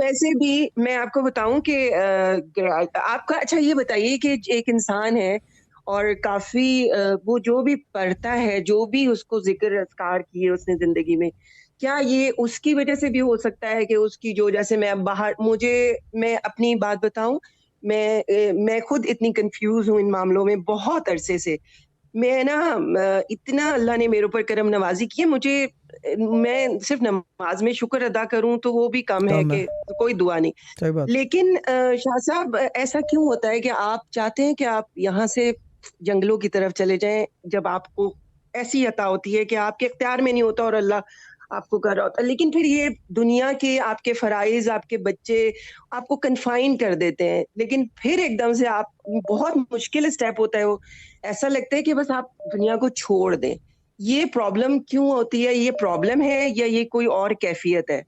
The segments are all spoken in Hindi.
वैसे भी मैं आपको बताऊँ कि आपका अच्छा ये बताइए कि एक इंसान है और काफ़ी वो जो भी पढ़ता है, जो भी उसको ज़िक्र-अज़कार किए उसने ज़िंदगी में, क्या ये उसकी वज़ह से भी हो सकता है कि उसकी जो जैसे मैं अब बाहर मैं अपनी बात बताऊँ, मैं खुद इतनी कन्फ्यूज़ हूँ इन मामलों में बहुत अरसे से। मैं ना इतना अल्लाह ने मेरे ऊपर करम नवाज़ी की है मैं सिर्फ़ नमाज़ में शुक्र अदा करूँ तो वो भी कम है कम है, कि कोई दुआ नहीं। सही बात। लेकिन शाह साहब ऐसा क्यों होता है कि आप चाहते हैं कि आप यहाँ से जंगलों की तरफ चले जाएँ, जब आपको ऐसी अता होती है कि आपके इख्तियार में नहीं होता और अल्लाह आपको कर रहा होता है। लेकिन फिर ये दुनिया के आपके फ़राइज़, आपके बच्चे आपको कन्फ़ाइन कर देते हैं। लेकिन फिर एकदम से आप बहुत मुश्किल स्टेप होता है वो। ऐसा लगता है कि बस आप दुनिया को छोड़ दें। ये प्रॉब्लम क्यों होती है? ये प्रॉब्लम है या ये कोई और कैफ़ियत है?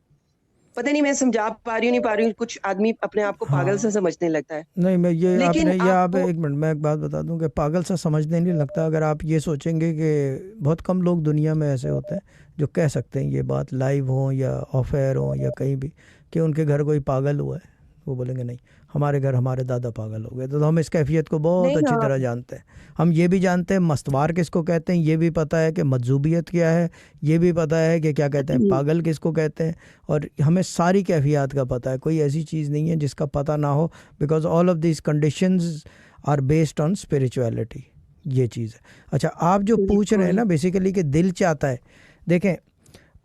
पता नहीं मैं समझा पा रही हूँ, नहीं पा रही हूँ, कुछ आदमी अपने आप को पागल सा हाँ, समझने लगता है। नहीं मैं लेकिन ये आप आपको एक मिनट मैं एक बात बता दूं कि पागल सा समझने नहीं लगता। अगर आप ये सोचेंगे कि बहुत कम लोग दुनिया में ऐसे होते हैं जो कह सकते हैं ये बात लाइव हो या ऑफ एयर हो या कहीं भी कि उनके घर कोई पागल हुआ है, वो बोलेंगे नहीं हमारे घर हमारे दादा पागल हो गए। तो हम इस कैफियत को बहुत नहीं अच्छी हाँ, तरह जानते हैं। हम ये भी जानते हैं मस्तवार किसको कहते हैं, ये भी पता है कि मजजूबियत क्या है, ये भी पता है कि क्या कहते हैं पागल किसको कहते हैं। और हमें सारी कैफियत का पता है, कोई ऐसी चीज़ नहीं है जिसका पता ना हो, because all of these conditions are based on spirituality. ये चीज़ है। अच्छा, आप जो पूछ रहे हैं बिल्कुल। ना बेसिकली कि दिल चाहता है, देखें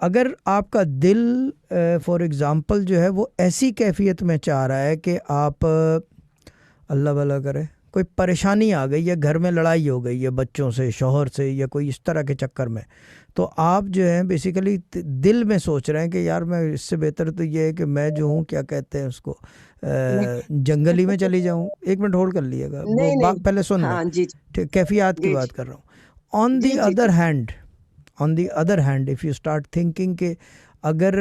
अगर आपका दिल फॉर एग्ज़ाम्पल जो है वो ऐसी कैफियत में चाह रहा है कि आप अल्लाह भला करे कोई परेशानी आ गई है, घर में लड़ाई हो गई है बच्चों से, शौहर से, या कोई इस तरह के चक्कर में, तो आप जो है बेसिकली दिल में सोच रहे हैं कि यार मैं इससे बेहतर तो ये है कि मैं जो हूँ क्या कहते हैं उसको जंगली में चली जाऊँ। एक मिनट होल्ड कर लिएगा, वो नहीं, नहीं। बात पहले सुन लें। हाँ, जी, जी। ठीक, कैफियत की जी, बात जी। कर रहा हूँ। ऑन दी जी, जी, अदर जी। Hand, on the other hand if you start thinking कि अगर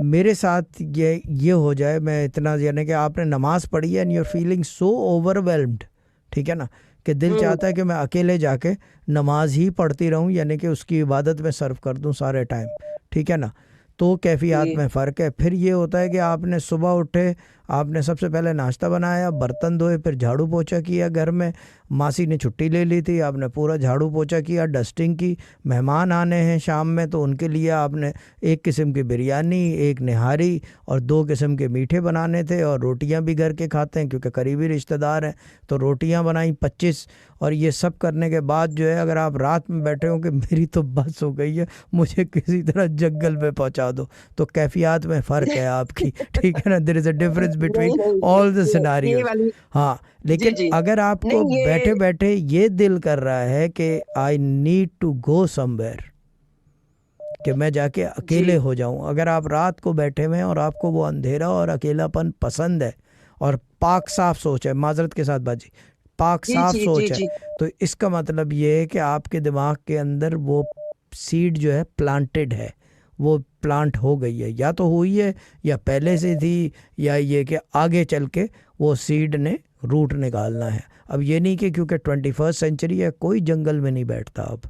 मेरे साथ ये हो जाए, मैं इतना यानी कि आपने नमाज़ पढ़ी है and you are feeling so overwhelmed, ठीक है ना, कि दिल हुँ, चाहता है कि मैं अकेले जाके नमाज ही पढ़ती रहूं, यानी कि उसकी इबादत में सर्व कर दूं सारे टाइम, ठीक है ना। तो कैफियत जी। में फ़र्क है। फिर ये होता है कि आपने सुबह उठे, आपने सबसे पहले नाश्ता बनाया, बर्तन धोए, फिर झाड़ू पोछा किया, घर में मासी ने छुट्टी ले ली थी, आपने पूरा झाड़ू पोछा किया, डस्टिंग की, मेहमान आने हैं शाम में तो उनके लिए आपने एक किस्म की बिरयानी, एक निहारी और दो किस्म के मीठे बनाने थे, और रोटियां भी घर के खाते हैं क्योंकि करीबी रिश्तेदार हैं, तो रोटियां बनाई 25। और ये सब करने के बाद जो है अगर आप रात में बैठे हो कि मेरी तो बस हो गई है, मुझे किसी तरह जंगल में पहुंचा दो, तो कैफियत में फ़र्क है आपकी। ठीक है ना, there is a difference between नहीं, नहीं, ऑल द ये सिनारियोज। वाली हाँ, जी, लेकिन जी। अगर आपको नहीं बैठे ये बैठे ये दिल कर रहा है कि I need to go somewhere, कि मैं जाके अकेले जी, हो जाऊं, अगर आप रात को बैठे हुए हैं और आपको वो अंधेरा और अकेलापन पसंद है और पाक साफ सोच है, माजरत के साथ बाजी, पाक जी, साफ जी, जी, सोच है, जी। तो इसका मतलब ये है कि आपके दिमाग के अंदर वो सीड जो है प्लांटेड है, वो प्लांट हो गई है, या तो हुई है या पहले से थी, या ये कि आगे चल के वो सीड ने रूट निकालना है। अब ये नहीं कि क्योंकि 21st सेंचुरी है कोई जंगल में नहीं बैठता अब,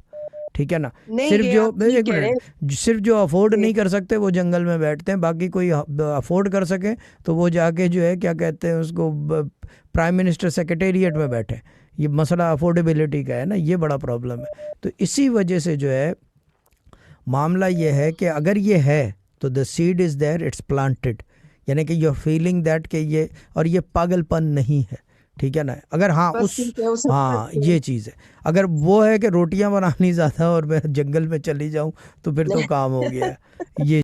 ठीक है ना। नहीं सिर्फ ये जो आप ठीक एक कह रहे मिनट, हैं सिर्फ जो अफोर्ड कि नहीं कर सकते वो जंगल में बैठते हैं, बाकी कोई अफोर्ड कर सके तो वो जाके जो है क्या कहते हैं उसको प्राइम मिनिस्टर सेक्रेटेरिएट में बैठे। ये मसला अफोर्डेबिलिटी का है ना, ये बड़ा प्रॉब्लम है। तो इसी वजह से जो है मामला ये है कि अगर ये है तो the seed is there, it's planted, यानी कि यू फीलिंग दैट कि ये, और ये पागलपन नहीं है, ठीक है ना। अगर हाँ बस उस, ठीक है उस हद हाँ तक ये चीज़ है। अगर वो है कि रोटियां बनानी ज़्यादा और मैं जंगल में चली जाऊं तो फिर तो काम हो गया है। ये